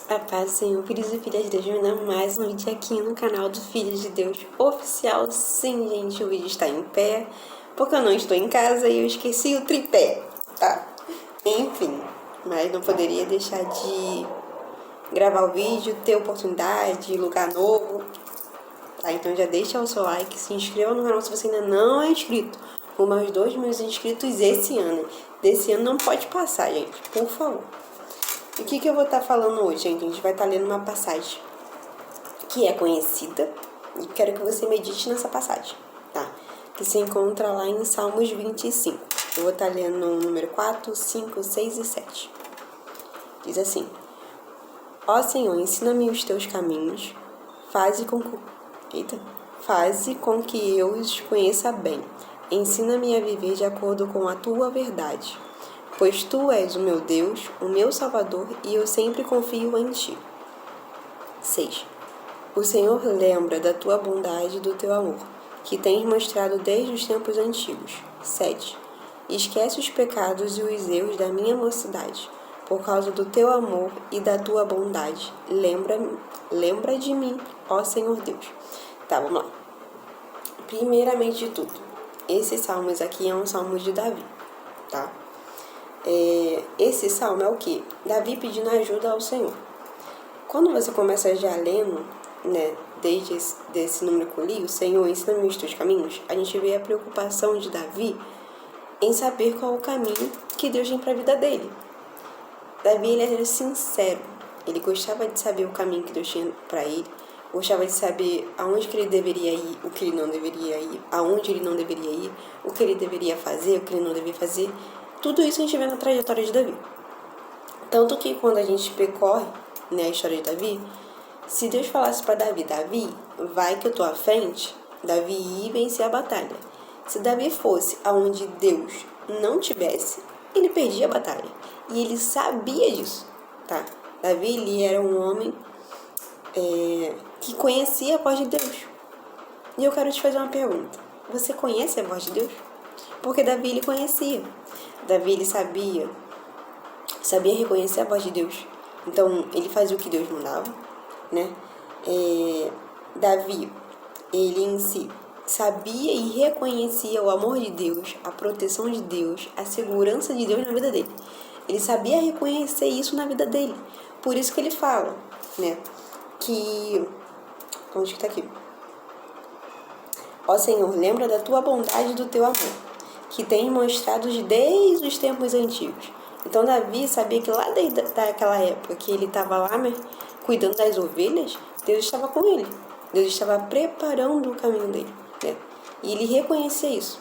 A paz, Senhor, filhos e filhas de Deus, me dá mais um vídeo aqui no canal do Filhos de Deus Oficial. Sim, gente, o vídeo está em pé, porque eu não estou em casa e eu esqueci o tripé, tá? Enfim, mas não poderia deixar de gravar o vídeo, ter oportunidade, lugar novo, tá? Então já deixa o seu like, se inscreva no canal se você ainda não é inscrito. Rumo aos 2.000 inscritos esse ano. Desse ano não pode passar, gente, por favor. E o que eu vou estar falando hoje, gente? A gente vai estar lendo uma passagem que é conhecida e quero que você medite nessa passagem, tá? Que se encontra lá em Salmos 25. Eu vou estar lendo o número 4, 5, 6 e 7. Diz assim: Ó Senhor, ensina-me os teus caminhos, faze com que eu os conheça bem. Ensina-me a viver de acordo com a tua verdade. Pois tu és o meu Deus, o meu Salvador, e eu sempre confio em ti. 6. O Senhor lembra da tua bondade e do teu amor, que tens mostrado desde os tempos antigos. 7. Esquece os pecados e os erros da minha mocidade, por causa do teu amor e da tua bondade. Lembra de mim, ó Senhor Deus. Tá, vamos lá. Primeiramente de tudo, esses salmos aqui é um salmo de Davi, tá? Esse salmo é o que? Davi pedindo ajuda ao Senhor. Quando você começa já lendo, né, desde desse número que eu li, o Senhor ensina-me os teus caminhos, a gente vê a preocupação de Davi em saber qual o caminho que Deus tem para a vida dele. Davi, ele era sincero, ele gostava de saber o caminho que Deus tinha para ele, gostava de saber aonde que ele deveria ir, o que ele não deveria ir, aonde ele não deveria ir, o que ele deveria fazer, o que ele não deveria fazer. Tudo isso a gente vê na trajetória de Davi. Tanto que quando a gente percorre, né, a história de Davi, se Deus falasse para Davi, Davi, vai que eu tô à frente, Davi ia e vencer a batalha. Se Davi fosse aonde Deus não tivesse, ele perdia a batalha. E ele sabia disso, tá? Davi, ele era um homem que conhecia a voz de Deus. E eu quero te fazer uma pergunta. Você conhece a voz de Deus? Porque Davi, ele conhecia. Davi, ele sabia reconhecer a voz de Deus. Então, ele fazia o que Deus mandava, né? Davi, ele em si sabia e reconhecia o amor de Deus, a proteção de Deus, a segurança de Deus na vida dele. Ele sabia reconhecer isso na vida dele. Por isso que ele fala, né? Onde que tá aqui? Ó Senhor, lembra da tua bondade e do teu amor, que tens mostrado desde os tempos antigos. Então Davi sabia que lá desde aquela época que ele estava lá, né, cuidando das ovelhas, Deus estava com ele. Deus estava preparando o caminho dele, né? E ele reconhecia isso.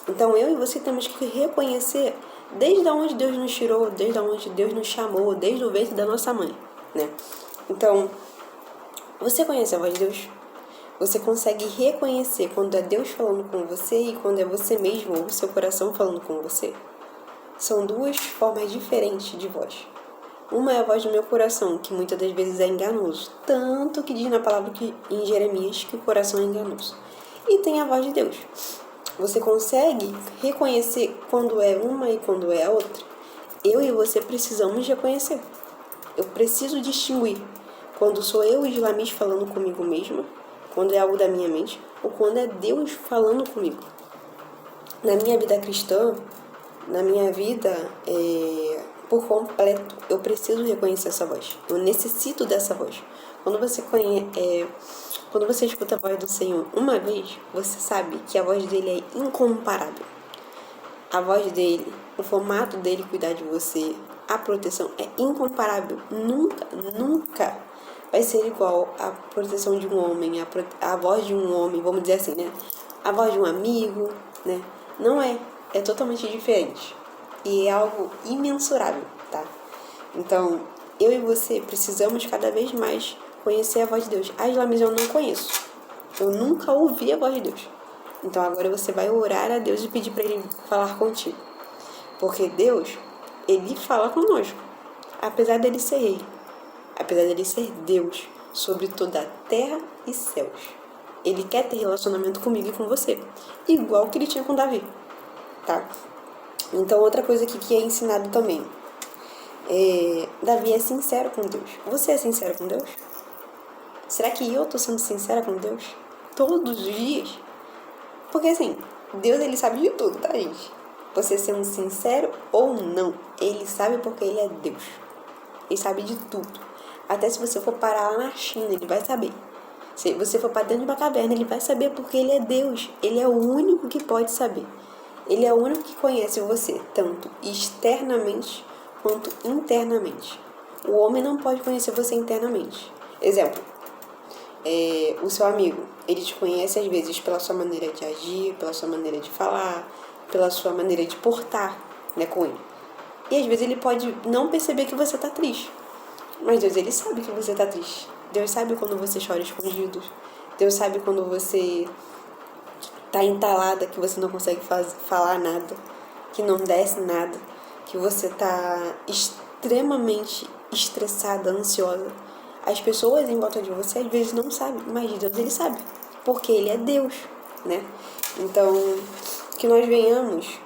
Então eu e você temos que reconhecer desde onde Deus nos tirou, desde onde Deus nos chamou, desde o ventre da nossa mãe, né? Então, você conhece a voz de Deus? Você consegue reconhecer quando é Deus falando com você e quando é você mesmo ou o seu coração falando com você? São duas formas diferentes de voz. Uma é a voz do meu coração, que muitas das vezes é enganoso. Tanto que diz na palavra em Jeremias que o coração é enganoso. E tem a voz de Deus. Você consegue reconhecer quando é uma e quando é a outra? Eu e você precisamos reconhecer. Eu preciso distinguir quando sou eu, Islamis, falando comigo mesma, quando é algo da minha mente, ou quando é Deus falando comigo. Na minha vida cristã, na minha vida por completo, eu preciso reconhecer essa voz. Eu necessito dessa voz. Quando você escuta a voz do Senhor uma vez, você sabe que a voz dele é incomparável. A voz dele, o formato dele cuidar de você, a proteção é incomparável. Nunca vai ser igual à proteção de um homem, a voz de um homem, vamos dizer assim, né? A voz de um amigo, né? Não é. É totalmente diferente. E é algo imensurável, tá? Então, eu e você precisamos cada vez mais conhecer a voz de Deus. A Islamis eu não conheço. Eu nunca ouvi a voz de Deus. Então, agora você vai orar a Deus e pedir para Ele falar contigo. Porque Deus, Ele fala conosco. Apesar dele ser Rei. Apesar dele ser Deus sobre toda a terra e céus. Ele quer ter relacionamento comigo e com você. Igual que ele tinha com Davi. Tá? Então, outra coisa aqui que é ensinado também. Davi é sincero com Deus. Você é sincero com Deus? Será que eu estou sendo sincera com Deus? Todos os dias? Porque assim, Deus ele sabe de tudo, tá, gente? Você sendo sincero ou não, ele sabe porque ele é Deus. Ele sabe de tudo. Até se você for parar lá na China, ele vai saber. Se você for para dentro de uma caverna, ele vai saber porque ele é Deus. Ele é o único que pode saber. Ele é o único que conhece você, tanto externamente quanto internamente. O homem não pode conhecer você internamente. Exemplo, o seu amigo, ele te conhece às vezes pela sua maneira de agir, pela sua maneira de falar, pela sua maneira de portar, né, com ele. E às vezes ele pode não perceber que você tá triste. Mas Deus, ele sabe que você tá triste. Deus sabe quando você chora escondido. Deus sabe quando você tá entalada, que você não consegue falar nada, que não desce nada, que você tá extremamente estressada, ansiosa. As pessoas em volta de você às vezes não sabem, mas Deus ele sabe, porque ele é Deus, né? Então, que nós venhamos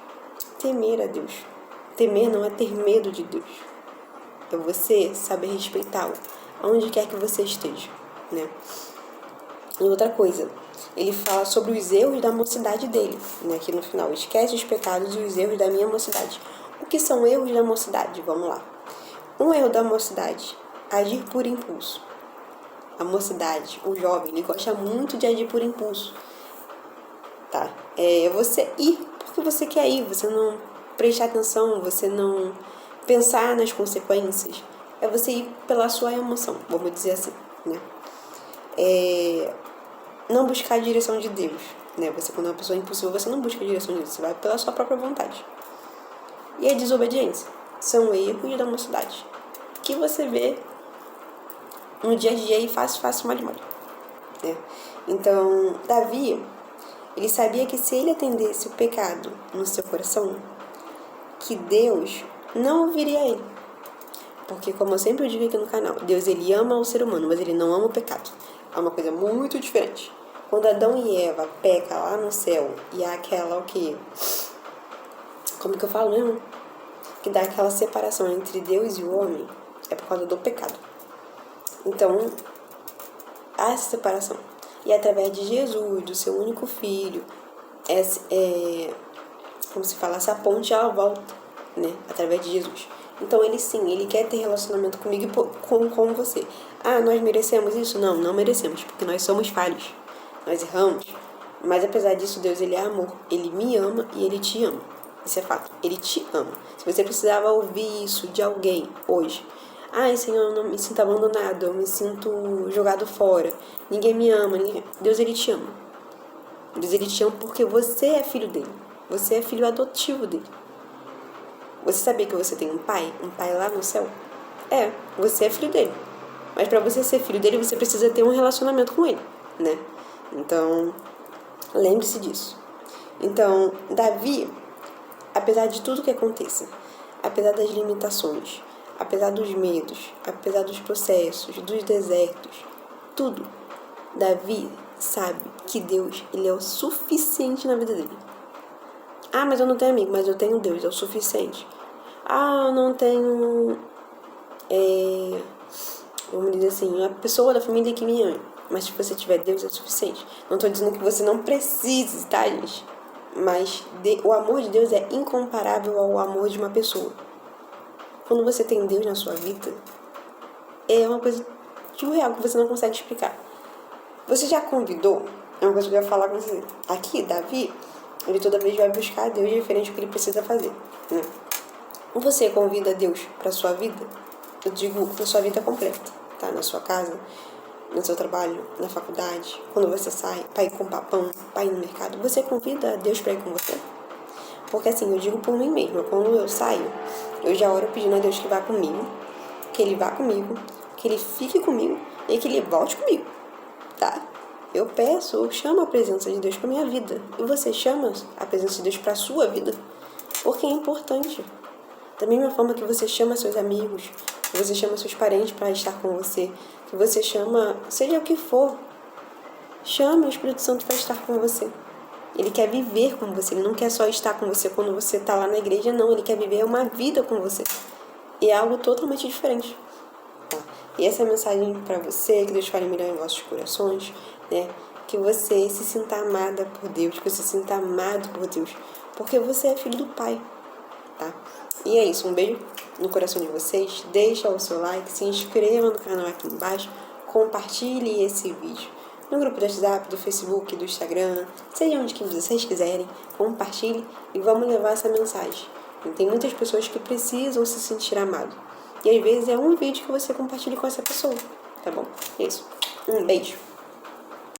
temer a Deus. Temer não é ter medo de Deus. É você saber respeitá-lo, aonde quer que você esteja, né? E outra coisa, ele fala sobre os erros da mocidade dele, né? Aqui no final, esquece os pecados e os erros da minha mocidade. O que são erros da mocidade? Vamos lá. Um erro da mocidade, agir por impulso. A mocidade, o jovem, ele gosta muito de agir por impulso, tá? É você ir porque você quer ir, você não prestar atenção, você não pensar nas consequências. É você ir pela sua emoção, vamos dizer assim, né? Não buscar a direção de Deus, né? Você, quando é uma pessoa impulsiva, você não busca a direção de Deus, você vai pela sua própria vontade. E a desobediência são erros da mocidade que você vê no dia a dia e fácil, mole, né? Então, Davi, ele sabia que se ele atendesse o pecado no seu coração, que Deus não ouviria ele. Porque, como eu sempre digo aqui no canal, Deus ele ama o ser humano, mas ele não ama o pecado. É uma coisa muito diferente. Quando Adão e Eva pecam lá no céu e há aquela, o quê? Como que eu falo mesmo? Que dá aquela separação entre Deus e o homem, é por causa do pecado. Então, há essa separação. E através de Jesus, do seu único filho, como se fala, essa ponte ela volta, né? Através de Jesus. Então ele sim, ele quer ter relacionamento comigo e com você. Ah, nós merecemos isso? Não, não merecemos, porque nós somos falhos. Nós erramos. Mas apesar disso, Deus ele é amor. Ele me ama e ele te ama. Isso é fato. Ele te ama. Se você precisava ouvir isso de alguém hoje, ai, Senhor, eu não me sinto abandonado, eu me sinto jogado fora, ninguém me ama, Deus ele te ama. Deus ele te ama porque você é filho dele. Você é filho adotivo dele. Você sabia que você tem um pai lá no céu? Você é filho dele. Mas para você ser filho dele, você precisa ter um relacionamento com ele, né? Então, lembre-se disso. Então, Davi, apesar de tudo que aconteça, apesar das limitações, apesar dos medos, apesar dos processos, dos desertos, tudo, Davi sabe que Deus ele é o suficiente na vida dele. Ah, mas eu não tenho amigo, mas eu tenho Deus, é o suficiente. Ah, eu não tenho, vamos dizer assim, uma pessoa da família que me ama. Mas se você tiver Deus, é o suficiente. Não estou dizendo que você não precise, tá, gente? Mas o amor de Deus é incomparável ao amor de uma pessoa. Quando você tem Deus na sua vida, é uma coisa surreal que você não consegue explicar. Você já convidou? É uma coisa que eu ia falar com você. Aqui, Davi, ele toda vez vai buscar a Deus diferente do que ele precisa fazer, né? Você convida Deus para sua vida? Eu digo na sua vida completa, tá? Na sua casa, no seu trabalho, na faculdade, quando você sai para ir comprar pão, para ir no mercado, você convida Deus para ir com você? Porque assim, eu digo por mim mesma, quando eu saio, eu já oro pedindo a Deus que vá comigo, que Ele vá comigo, que Ele fique comigo e que Ele volte comigo, tá? Eu peço, eu chamo a presença de Deus para minha vida. E você chama a presença de Deus para a sua vida, porque é importante. Da mesma forma que você chama seus amigos, que você chama seus parentes para estar com você, que você chama, seja o que for, chame o Espírito Santo para estar com você. Ele quer viver com você, ele não quer só estar com você quando você está lá na igreja, não, ele quer viver uma vida com você. E é algo totalmente diferente. Tá? E essa é a mensagem para você, que Deus fale melhor em vossos corações, né? Que você se sinta amada por Deus, que você se sinta amado por Deus, porque você é filho do Pai, tá? E é isso, um beijo no coração de vocês, deixa o seu like, se inscreva no canal aqui embaixo, compartilhe esse vídeo no grupo do WhatsApp, do Facebook, do Instagram, seja onde que vocês quiserem, compartilhe e vamos levar essa mensagem. E tem muitas pessoas que precisam se sentir amado. E às vezes é um vídeo que você compartilha com essa pessoa, tá bom? É isso. Um beijo.